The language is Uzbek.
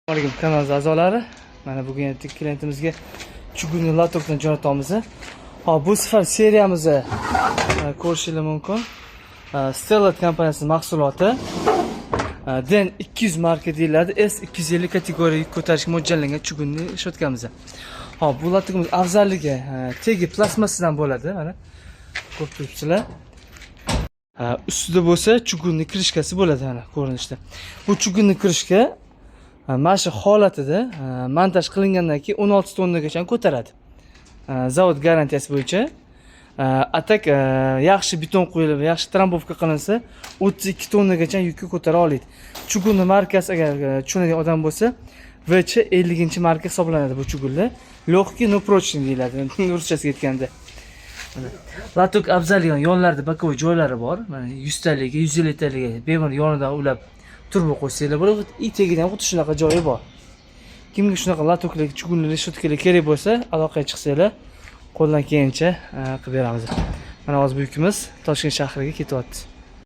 Assalomu alaykum kanal a'zolari. Mana bugun klientimizga chugunni latokdan jo'natamiz. Hop, bu safar seriyamizni ko'rishingiz mumkin. Stellar kompaniyasining mahsuloti. Den 200 marka deyiladi. S250 kategoriyaga ko'tarishga mo'ljallangan chugunni ishlatganmiz. Hop, bu latokimiz afzalligi tegi plastmassadan bo'ladi. Mana ko'rib turibsizlar. Ustida bo'lsa chugunni kirishkasi bo'ladi mana ko'rinishda. Bu chugunni kirishga mana shu holatida montaj qilingandan keyin 16 tonnagacha ko'taradi. Zavod garantiyasi bo'yicha. Atak yaxshi beton qo'yilib, yaxshi trambovka qilinsa 32 tonnagacha yukni ko'tara oladi. Chugunni markasi agar tushunadigan odam bo'lsa, VC 50-marka hisoblanadi bu chugunlar. Легкий, но прочный deyiladi. Ruschasiga aytganda. Latok afzalligan yonlarda bokovoy joylari bor. Mana 100 taga, 150 taga bemalol yonidan ulab turbo qo'ysanglar bo'ladi. Itegidan ham xuddi shunaqa joyi bor. Kimga shunaqa latokli chugunli shotkalar kerak bo'lsa, aloqaga chiqsanglar, qo'ldan kelgancha qilib beramiz. Mana hozir bu yukimiz Toshkent shahriga ketyapti.